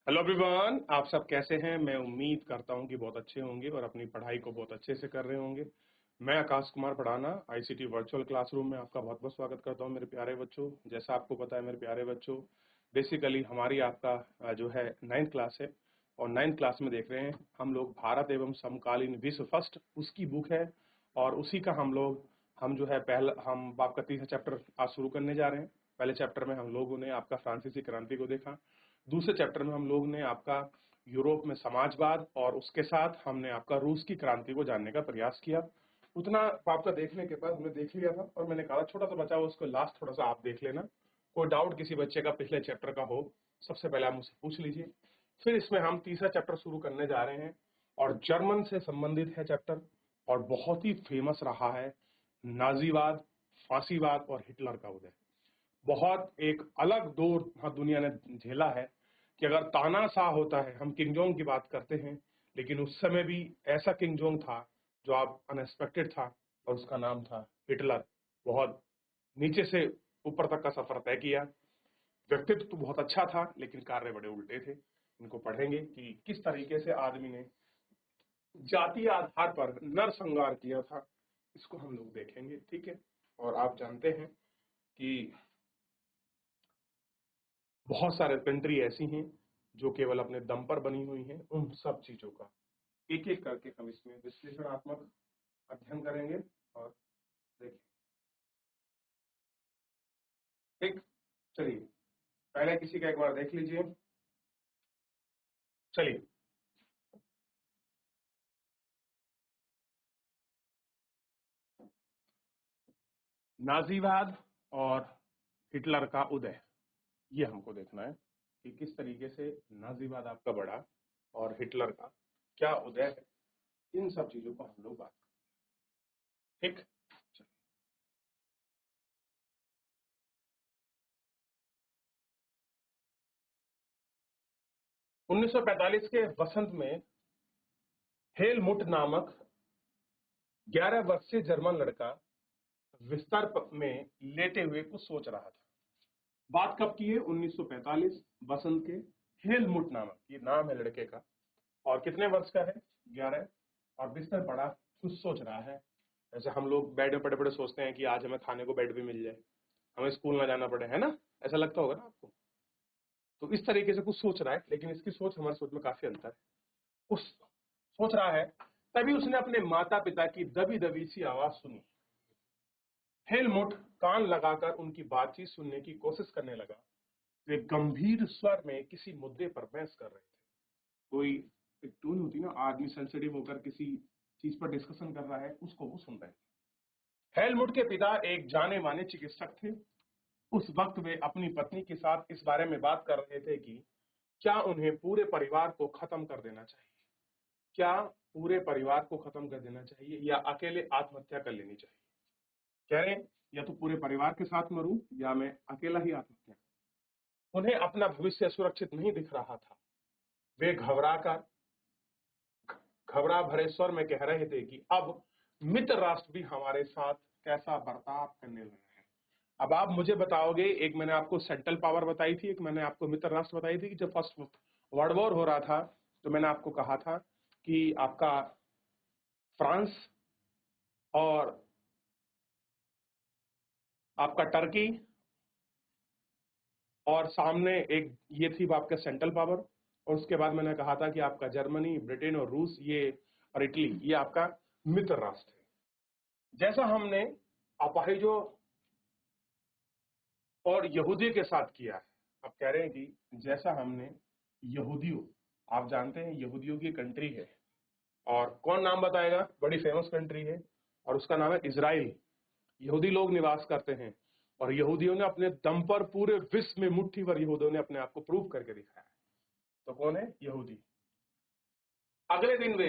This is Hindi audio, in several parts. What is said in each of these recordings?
हेलो एवरीवन, आप सब कैसे हैं। मैं उम्मीद करता हूं कि बहुत अच्छे होंगे और अपनी पढ़ाई को बहुत अच्छे से कर रहे होंगे। मैं आकाश कुमार पढ़ाना आईसीटी वर्चुअल क्लासरूम में आपका बहुत बहुत स्वागत करता हूं मेरे प्यारे बच्चों। जैसा आपको पता है मेरे प्यारे बच्चों, बेसिकली हमारी आपका जो है 9th क्लास है और 9th क्लास में देख रहे हैं हम लोग भारत एवं समकालीन विश्व फर्स्ट उसकी बुक है और उसी का हम जो है पहला हम आपका तीसरा चैप्टर आज शुरू करने जा रहे हैं। पहले चैप्टर में हम लोगों ने आपका फ्रांसीसी क्रांति को देखा। दूसरे चैप्टर में हम लोग ने आपका यूरोप में समाजवाद और उसके साथ हमने आपका रूस की क्रांति को जानने का प्रयास किया। उतना आपका देखने के बाद मैं देख लिया था और मैंने कहा छोटा सा बचा हुआ उसको लास्ट थोड़ा सा आप देख लेना। कोई डाउट किसी बच्चे का पिछले चैप्टर का हो, सबसे पहले आप मुझसे पूछ लीजिए। फिर इसमें हम तीसरा चैप्टर शुरू करने जा रहे हैं और जर्मन से संबंधित है चैप्टर और बहुत ही फेमस रहा है। नाजीवाद, फांसीवाद और हिटलर का उदय। बहुत एक अलग दौर दुनिया ने झेला है कि अगर तानाशाह होता है, हम किंग जोंग की बात करते हैं, लेकिन उस समय भी ऐसा किंग जोंग था जो आप अनएक्सपेक्टेड था और उसका नाम था हिटलर। बहुत नीचे से ऊपर तक का सफर तय किया। व्यक्तित्व तो बहुत अच्छा था लेकिन कार्य बड़े उल्टे थे। इनको पढ़ेंगे कि किस तरीके से आदमी ने जातीय आधार पर नरसंहार किया था, इसको हम लोग देखेंगे। ठीक है, और आप जानते हैं कि बहुत सारे कंट्री ऐसी हैं जो केवल अपने दम पर बनी हुई हैं। उन सब चीजों का एक एक करके हम इसमें विश्लेषणात्मक अध्ययन करेंगे और देखें। ठीक, चलिए पहले किसी का एक बार देख लीजिए। चलिए, नाजीवाद और हिटलर का उदय, ये हमको देखना है कि किस तरीके से नाजीवाद आपका बढ़ा और हिटलर का क्या उदय है। इन सब चीजों को हम लोग बात करें। ठीक, 1945 के वसंत में हेलमुट नामक 11 वर्षीय जर्मन लड़का बिस्तर में लेटे हुए कुछ सोच रहा था। बात कब की है? 1945 बसंत के। हेलमुट नामक ये नाम है लड़के का और कितने वर्ष का है? 11। और बिस्तर पड़ा कुछ सोच रहा है। जैसे हम लोग बेड में पड़े पड़े सोचते हैं कि आज हमें खाने को बेड पे मिल जाए, हमें स्कूल ना जाना पड़े, है ना? ऐसा लगता होगा ना आपको? तो इस तरीके से कुछ सोच रहा है, लेकिन इसकी सोच हमारी सोच में काफी अंतर है। कुछ सोच रहा है, तभी उसने अपने माता पिता की दबी दबी सी आवाज सुनी। हेलमुट कान लगाकर उनकी बातचीत सुनने की कोशिश करने लगा। वे गंभीर स्वर में किसी मुद्दे पर बहस कर रहे थे। कोई एक टून होती ना, आदमी सेंसिटिव होकर किसी चीज पर डिस्कशन कर रहा है, उसको वो सुन रहे थे। हेलमुट के पिता एक जाने माने चिकित्सक थे। उस वक्त वे अपनी पत्नी के साथ इस बारे में बात कर रहे थे कि क्या उन्हें पूरे परिवार को खत्म कर देना चाहिए, क्या पूरे परिवार को खत्म कर देना चाहिए या अकेले आत्महत्या कर लेनी चाहिए। कह रहे हैं या तो पूरे परिवार के साथ मरूं या मैं अकेला ही आत्महत्या करूं। उन्हें अपना भविष्य सुरक्षित नहीं दिख रहा था। वे घबरा भरे स्वर में कह रहे थे कि अब मित्र राष्ट्र भी हमारे साथ कैसा बर्ताव करने लगा है। अब आप मुझे बताओगे, एक मैंने आपको सेंट्रल पावर बताई थी, एक मैंने आपको मित्र राष्ट्र बताई थी कि जब फर्स्ट वर्ल्ड वॉर हो रहा था तो मैंने आपको कहा था कि आपका फ्रांस और आपका टर्की और सामने एक ये थी आपका सेंट्रल पावर, और उसके बाद मैंने कहा था कि आपका जर्मनी, ब्रिटेन और रूस ये और इटली ये आपका मित्र राष्ट्र है। जैसा हमने अपाहिजों और यहूदी के साथ किया है, अब कह रहे हैं कि जैसा हमने यहूदियों, आप जानते हैं यहूदियों की कंट्री है और कौन नाम बताएगा? बड़ी फेमस कंट्री है और उसका नाम है इजराइल। यहूदी लोग निवास करते हैं और यहूदियों ने अपने दम पर पूरे विश्व में मुट्ठी भर यहूदियों ने अपने आप को प्रूव करके दिखाया है। तो कौन है? यहूदी। अगले दिन वे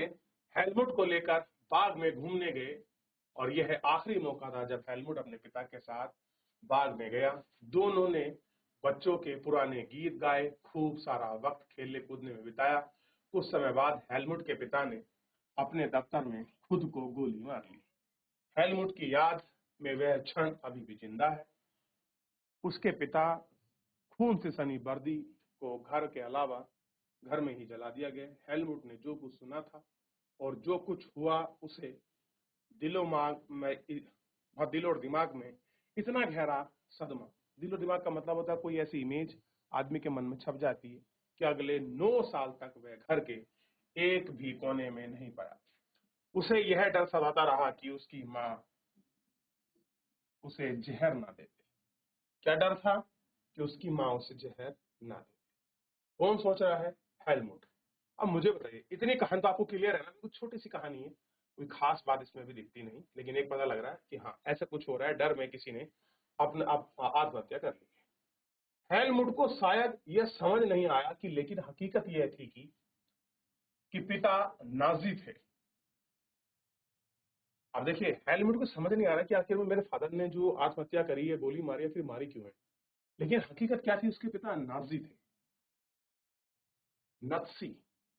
हेलमुट को लेकर बाग में घूमने गए और यह आखिरी मौका था जब हेलमुट अपने पिता के साथ बाग में गया। दोनों ने बच्चों के पुराने गीत गाए, खूब सारा वक्त खेलने कूदने में बिताया। कुछ समय बाद हेलमुट के पिता ने अपने दफ्तर में खुद को गोली मार ली। हेलमुट की याद में वह क्षण अभी भी जिंदा है। उसके पिता खून से सनी वर्दी को घर के अलावा घर में ही जला दिया गया। हेलमुट ने जो कुछ सुना था और जो कुछ हुआ उसे दिलो और दिमाग में इतना गहरा सदमा, दिलो दिमाग का मतलब होता है कोई ऐसी इमेज आदमी के मन में छप जाती है कि अगले 9 साल तक वह घर के एक भी कोने में नहीं पाया। उसे यह डर सताता रहा कि उसकी माँ उसे जहर ना दे दे। क्या डर था? कि उसकी माँ उसे जहर ना दे। कौन सोच रहा है? हेलमुट। अब मुझे बताइए, इतनी कहानी तो आपको क्लियर है ना? कुछ छोटी सी कहानी है, कोई खास बात इसमें भी दिखती नहीं, लेकिन एक पता लग रहा है कि हाँ ऐसा कुछ हो रहा है, डर में किसी ने अपने आत्महत्या कर ली है। हेलमुट को शायद यह समझ नहीं आया कि लेकिन हकीकत यह थी कि पिता नाजी थे। अब देखिए, हेलमुट को समझ नहीं आ रहा कि आखिर में मेरे फादर ने जो आत्महत्या करी है, गोली मारी है, फिर मारी क्यों है, लेकिन हकीकत क्या थी? उसके पिता नाजी थे, नत्सी,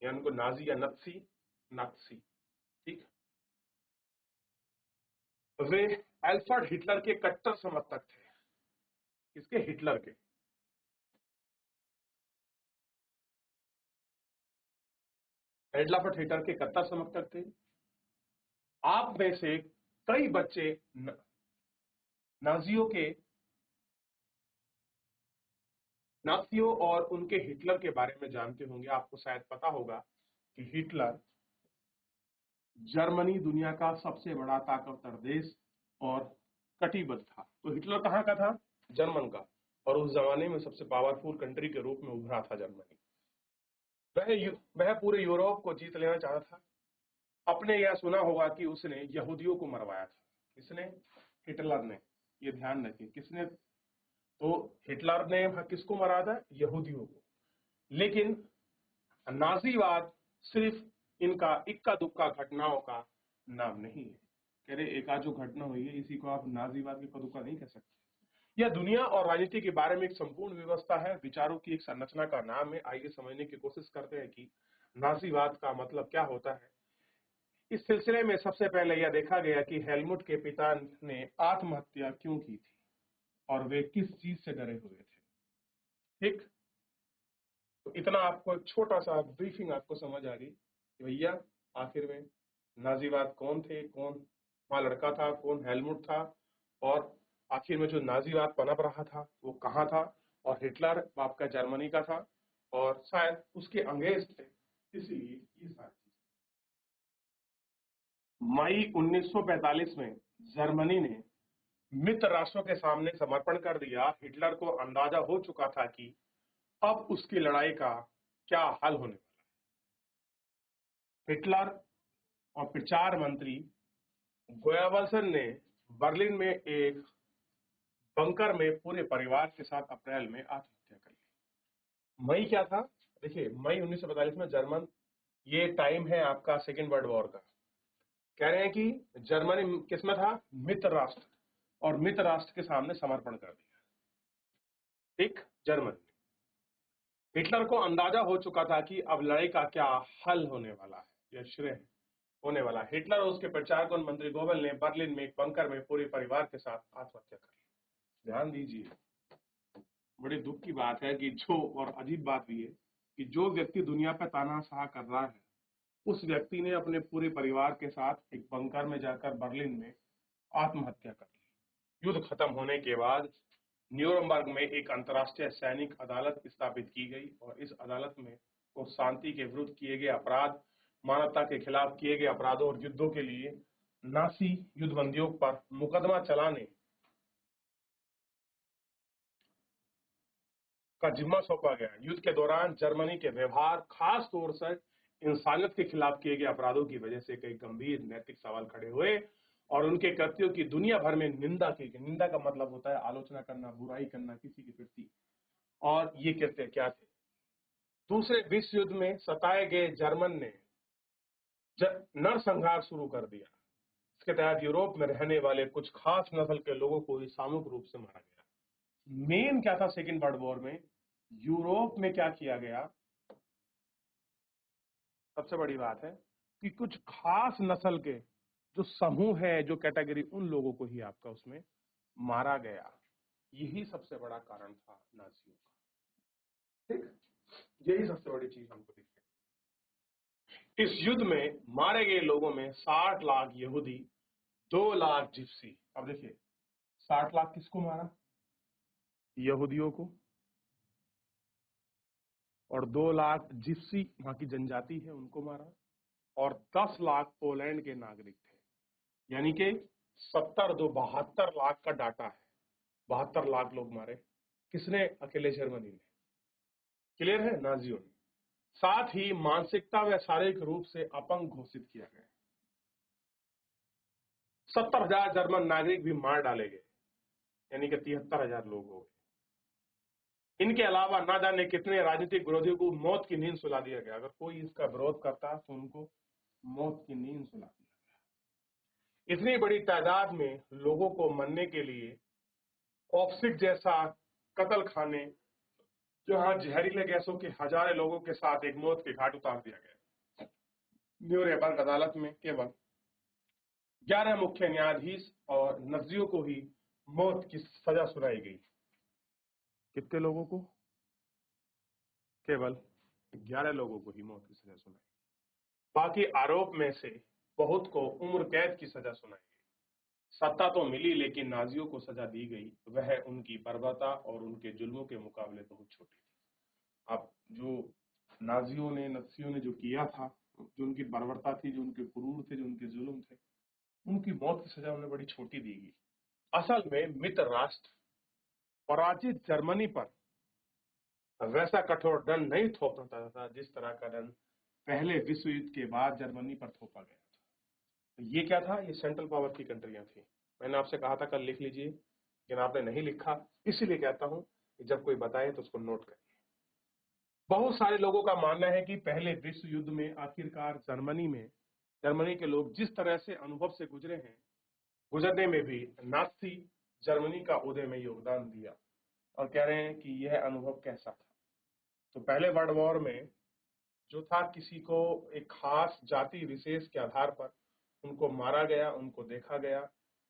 यानी उनको नाजी या नत्सी, नात्सी, ठीक। वे एल्फ्रेड हिटलर के कट्टर समर्थक थे। किसके? हिटलर के। एडल्फ हिटलर के कट्टर समर्थक थे। आप में से कई बच्चे नाजियों के नाजियों और उनके हिटलर के बारे में जानते होंगे। आपको शायद पता होगा कि हिटलर जर्मनी दुनिया का सबसे बड़ा ताकतवर देश और कटिबद्ध था। तो हिटलर कहाँ का था? जर्मन का। और उस जमाने में सबसे पावरफुल कंट्री के रूप में उभरा था जर्मनी। वह पूरे यूरोप को जीत लेना चाहता था। आपने यह सुना होगा कि उसने यहूदियों को मरवाया था। किसने? हिटलर ने। ये ध्यान रखिए, किसने? तो हिटलर ने किसको मारा था? यहूदियों को। लेकिन नाजीवाद सिर्फ इनका इक्का दुक्का घटनाओं का नाम नहीं है। कह रहे एक आध जो घटना हुई है इसी को आप नाजीवाद के इक्का दुक्का नहीं कह सकते। यह दुनिया और राजनीति के बारे में एक संपूर्ण व्यवस्था है, विचारों की एक संरचना का नाम है। आइए समझने की कोशिश करते हैं कि नाजीवाद का मतलब क्या होता है। इस सिलसिले में सबसे पहले यह देखा गया कि हेलमुट के पिता ने आत्महत्या क्यों की थी और वे किस चीज से डरे हुए थे। ठीक, तो इतना आपको एक छोटा सा ब्रीफिंग आपको समझ आ गई कि भैया आखिर में नाजीवाद कौन थे, कौन वहां लड़का था, कौन हेलमुट था, और आखिर में जो नाजीवाद पनप रहा था वो कहाँ था, और हिटलर आपका जर्मनी का था और शायद उसके अंग्रेज थे, इसीलिए ये सारी चीज। मई 1945 में जर्मनी ने मित्र राष्ट्रों के सामने समर्पण कर दिया। हिटलर को अंदाजा हो चुका था कि अब उसकी लड़ाई का क्या हल होने वाला है। हिटलर और प्रचार मंत्री गोयबल्सन ने बर्लिन में एक बंकर में पूरे परिवार के साथ अप्रैल में आत्महत्या कर ली। मई क्या था? देखिए, मई 1945 में जर्मन, ये टाइम है आपका सेकेंड वर्ल्ड वॉर का। कह रहे हैं कि जर्मनी किसमें था? मित्र राष्ट्र, और मित्र राष्ट्र के सामने समर्पण कर दिया। ठीक, जर्मनी। हिटलर को अंदाजा हो चुका था कि अब लड़ाई का क्या हल होने वाला है, यह श्रेय होने वाला है। हिटलर और उसके प्रचारक और मंत्री गोबल ने बर्लिन में एक बंकर में पूरे परिवार के साथ आत्महत्या कर ली। ध्यान दीजिए, बड़े दुख की बात है कि जो, और अजीब बात भी है कि जो व्यक्ति दुनिया पर तानाशाह कर रहा है उस व्यक्ति ने अपने पूरे परिवार के साथ एक बंकर में जाकर बर्लिन में आत्महत्या कर ली। युद्ध खत्म होने के बाद न्यूरमबर्ग में एक अंतर्राष्ट्रीय सैनिक अदालत स्थापित की गई और इस अदालत में को शांति के विरुद्ध किए गए अपराध, मानवता के खिलाफ किए गए अपराधों और युद्धों के लिए नासी युद्धबंदियों पर मुकदमा चलाने का जिम्मा सौंपा गया। युद्ध के दौरान जर्मनी के व्यवहार, खास तौर से इंसानियत के खिलाफ किए गए अपराधों की वजह से कई गंभीर नैतिक सवाल खड़े हुए और उनके कृत्यों की दुनिया भर में निंदा की गई। निंदा का मतलब होता है आलोचना करना, बुराई करना किसी के प्रति। और ये कृत्य क्या थे? दूसरे विश्व युद्ध में सताए गए जर्मन ने नरसंहार शुरू कर दिया। इसके तहत यूरोप में रहने वाले कुछ खास नस्ल के लोगों को सामूहिक रूप से मारा गया। मेन क्या था सेकेंड वर्ल्ड वॉर में? यूरोप में क्या किया गया? सबसे बड़ी बात है कि कुछ खास नस्ल के जो समूह है, जो कैटेगरी, उन लोगों को ही आपका उसमें मारा गया। यही सबसे बड़ा कारण था नाजियों का। ठीक, यही सबसे बड़ी चीज हमको दिखी। इस युद्ध में मारे गए लोगों में 60 लाख यहूदी, 2 लाख जिप्सी। अब देखिए 60 लाख किसको मारा? यहूदियों को, और 2 लाख जिप्सी वहां की जनजाति है उनको मारा, और 10 लाख पोलैंड के नागरिक थे। यानी कि 72 लाख का डाटा है। 72 लाख लोग मारे। किसने? अकेले जर्मनी ने। क्लियर है? नाजियों ने। साथ ही मानसिकता व शारीरिक रूप से अपंग घोषित किया गया। 70,000 जर्मन नागरिक भी मार डाले गए, यानी कि 73,000 लोग हो गए। इनके अलावा ना जाने कितने राजनीतिक विरोधियों को मौत की नींद सुला दिया गया। अगर कोई इसका विरोध करता तो उनको मौत की नींद सुला दिया गया। इतनी बड़ी तादाद में लोगों को मरने के लिए ऑप्सिक जैसा कत्ल खाने, जहां जहरीले गैसों के हजारों लोगों के साथ एक मौत के घाट उतार दिया गया। न्यूरेमबर्ग अदालत में केवल 11 मुख्य न्यायाधीश और नजियों को ही मौत की सजा सुनाई गई। कितने लोगों को? केवल 11 लोगों को ही मौत की सजा सुनाई। बाकी आरोप में से बहुत को उम्र कैद की सजा सुनाई गई। सत्ता तो मिली, लेकिन नाजियों को सजा दी गई वह उनकी बर्बरता और उनके जुल्मों के मुकाबले बहुत छोटी थी। अब जो नाजियों ने, नत्सियों ने जो किया था, जो उनकी बर्बरता थी, जो उनके क्रूर थे, जो उनके जुल्म थे, उनकी मौत की सजा उन्हें बड़ी छोटी दी गई। असल में मित्र राष्ट्र पराजित जर्मनी पर वैसा कठोर दंड नहीं थोपता था जिस तरह का दंड पहले विश्व युद्ध के बाद जर्मनी पर थोपा गया था। तो ये क्या था? ये सेंट्रल पावर की कंट्रियां थी। मैंने आपसे कहा था कल लिख लीजिए, लेकिन आपने नहीं लिखा, इसीलिए कहता हूं कि जब कोई बताए तो उसको नोट करिए। बहुत सारे लोगों का मानना है कि पहले विश्व युद्ध में आखिरकार जर्मनी के लोग जिस तरह से अनुभव से गुजरे हैं, गुजरने में भी नाजी जर्मनी का उदय में योगदान दिया। और कह रहे हैं कि यह अनुभव कैसा था। तो पहले वर्ल्ड वॉर में जो था, किसी को एक खास जाति विशेष के आधार पर उनको मारा गया, उनको देखा गया,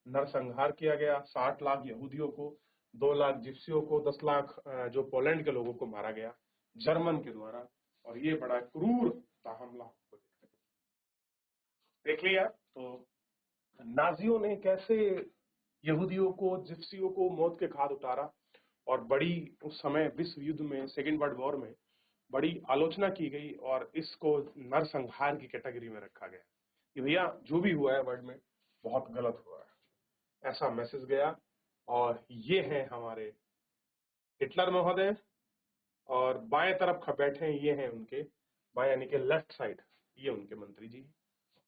नरसंहार किया गया। 60 लाख यहूदियों को, 2 लाख जिप्सियों को, 10 लाख जो पोलैंड के लोगों को मारा गया जर्मन के द्वारा। और ये बड़ा क्रूर था हमला। देख लिया तो नाजियों ने कैसे यहूदियों को, जिप्सियों को मौत के घाट उतारा। और बड़ी उस समय विश्व युद्ध में, सेकेंड वर्ल्ड वॉर में बड़ी आलोचना की गई और इसको नरसंहार की कैटेगरी में रखा गया कि भैया जो भी हुआ है वर्ल्ड में बहुत गलत हुआ है, ऐसा मैसेज गया। और ये हैं हमारे हिटलर महोदय, और बाएं तरफ बैठे हैं, ये हैं उनके बाएं यानी कि लेफ्ट साइड, ये उनके मंत्री जी।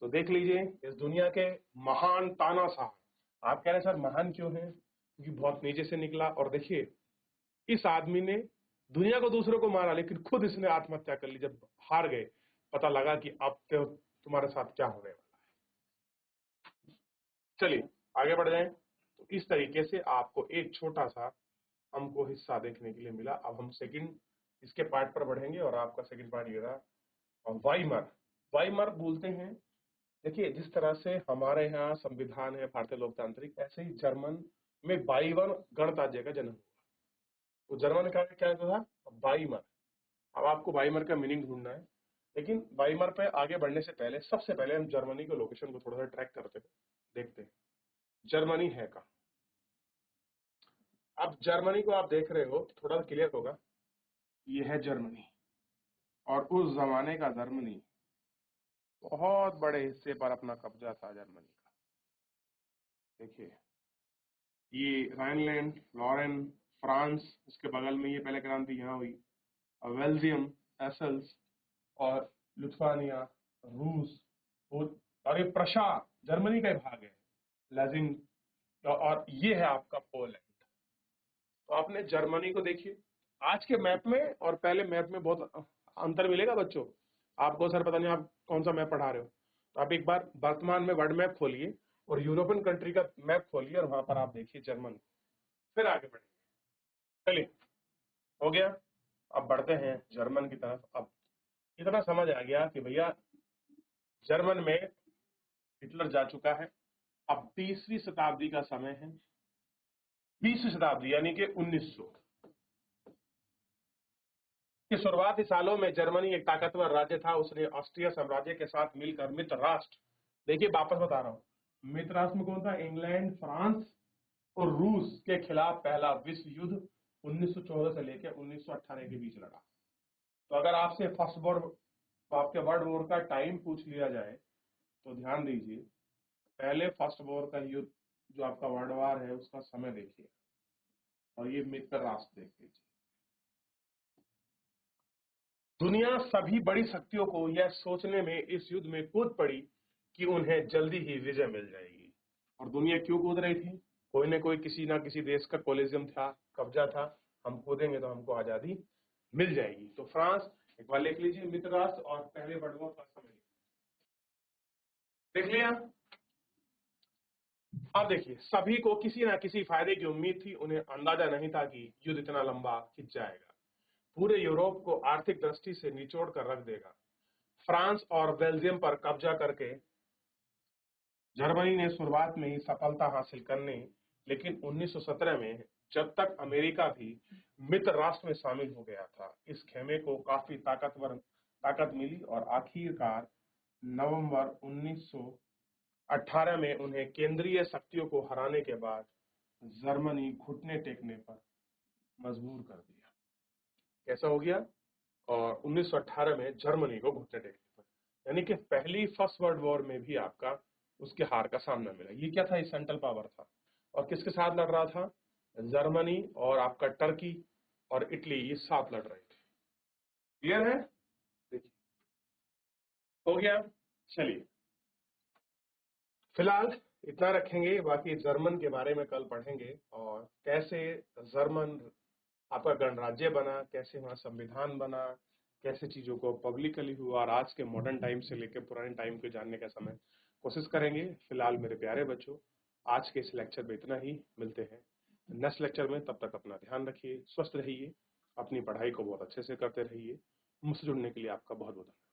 तो देख लीजिए इस दुनिया के महान तानाशाह। आप कह रहे हैं सर महान क्यों है? क्योंकि बहुत नीचे से निकला। और देखिए इस आदमी ने दुनिया को, दूसरों को मारा, लेकिन खुद इसने आत्महत्या कर ली। जब हार गए, पता लगा कि अब तो तुम्हारे साथ क्या होने वाला है। चलिए आगे बढ़ जाएं। तो इस तरीके से आपको एक छोटा सा हमको हिस्सा देखने के लिए मिला। अब हम सेकंड इसके पार्ट पर बढ़ेंगे और आपका सेकंड पार्ट ये रहा वाइमर। वाइमर बोलते हैं, देखिए जिस तरह से हमारे यहाँ संविधान है भारतीय लोकतांत्रिक, ऐसे ही जर्मन में वाइमर गणराज्य का जन्म हुआ। तो जर्मन का क्या था? वाइमर। अब आपको वाइमर का मीनिंग ढूंढना है, लेकिन वाइमर पे आगे बढ़ने से पहले सबसे पहले हम जर्मनी के लोकेशन को थोड़ा सा ट्रैक करते हैं, देखते हैं जर्मनी है कहाँ। अब जर्मनी को आप देख रहे हो तो थोड़ा क्लियर होगा, ये है जर्मनी। और उस जमाने का जर्मनी बहुत बड़े हिस्से पर अपना कब्जा था जर्मनी का। देखिए ये राइनलैंड, लॉरेन, फ्रांस, इसके बगल में ये पहले क्रांति यहाँ हुई, और बेल्जियम, एसल्स, और लुथवानिया, रूस, और ये प्रशा जर्मनी का ही भाग है, लेजिन, और ये है आपका पोलैंड। तो आपने जर्मनी को देखिए आज के मैप में और पहले मैप में बहुत अंतर मिलेगा बच्चों। आपको सर पता नहीं आप कौन सा मैप पढ़ा रहे हो, तो आप एक बार वर्तमान में वर्ल्ड मैप खोलिए और यूरोपियन कंट्री का मैप खोलिए और वहां पर आप देखिए जर्मन, फिर आगे बढ़ेंगे। चलिए हो गया। अब बढ़ते हैं जर्मन की तरफ। अब इतना समझ आ गया कि भैया जर्मन में हिटलर जा चुका है। अब 20वीं शताब्दी का समय है, 20वीं शताब्दी यानी कि 1900। कि शुरुआती सालों में जर्मनी एक ताकतवर राज्य था। उसने ऑस्ट्रिया साम्राज्य के साथ मिलकर मित्र राष्ट्र, देखिए वापस बता रहा हूं, मित्र राष्ट्र में कौन था? इंग्लैंड, फ्रांस और रूस के खिलाफ पहला विश्व युद्ध 1914 से लेकर 1918 के बीच लड़ा। तो अगर आपसे फर्स्ट वर्ल्ड आपके वर्ल्ड वॉर का टाइम पूछ लिया जाए तो ध्यान दीजिए, पहले फर्स्ट वॉर का युद्ध जो आपका वर्ल्ड वॉर है उसका समय देखिए और ये मित्र राष्ट्र देख लीजिए। दुनिया सभी बड़ी शक्तियों को यह सोचने में इस युद्ध में कूद पड़ी कि उन्हें जल्दी ही विजय मिल जाएगी। और दुनिया क्यों कूद रही थी? कोई ना किसी देश का कोलिजियम था, कब्जा था, हम कूदेंगे तो हमको आजादी मिल जाएगी। तो फ्रांस, एक बार लिख लीजिए मित्र राष्ट्र और पहले वर्ल्ड वॉर का समय देख लिया। अब देखिए, सभी को किसी ना किसी फायदे की उम्मीद थी। उन्हें अंदाजा नहीं था कि युद्ध इतना लंबा खिंच जाएगा, पूरे यूरोप को आर्थिक दृष्टि से निचोड़ कर रख देगा। फ्रांस और बेल्जियम पर कब्जा करके जर्मनी ने शुरुआत में ही सफलता हासिल करने, लेकिन 1917 में जब तक अमेरिका भी मित्र राष्ट्र में शामिल हो गया था, इस खेमे को काफी ताकत मिली और आखिरकार नवंबर 1918 में उन्हें केंद्रीय शक्तियों को हराने के बाद जर्मनी घुटने टेकने पर मजबूर कर दिया। कैसा हो गया? और 1918 में जर्मनी को घुटने टेकने पर, यानी कि पहली फर्स्ट वर्ल्ड वॉर में भी आपका उसके हार का सामना मिला। ये क्या था? ये सेंट्रल पावर था और किसके साथ लड़ रहा था? जर्मनी और आपका टर्की और इटली, ये साथ लड़ रहे थे। क्लियर है? देखिए, हो गया। चलिए, फिलहाल इतना रखेंगे, बाकी जर्मन के बारे में कल पढ़ेंगे और कैसे जर्मन आपका गणराज्य बना, कैसे वहां संविधान बना, कैसे चीजों को पब्लिकली हुआ और आज के मॉडर्न टाइम से लेकर पुराने टाइम को जानने का समय कोशिश करेंगे। फिलहाल मेरे प्यारे बच्चों, आज के इस लेक्चर में इतना ही। मिलते हैं नेक्स्ट लेक्चर में। तब तक अपना ध्यान रखिए, स्वस्थ रहिए, अपनी पढ़ाई को बहुत अच्छे से करते रहिए। मुझसे जुड़ने के लिए आपका बहुत बहुत धन्यवाद।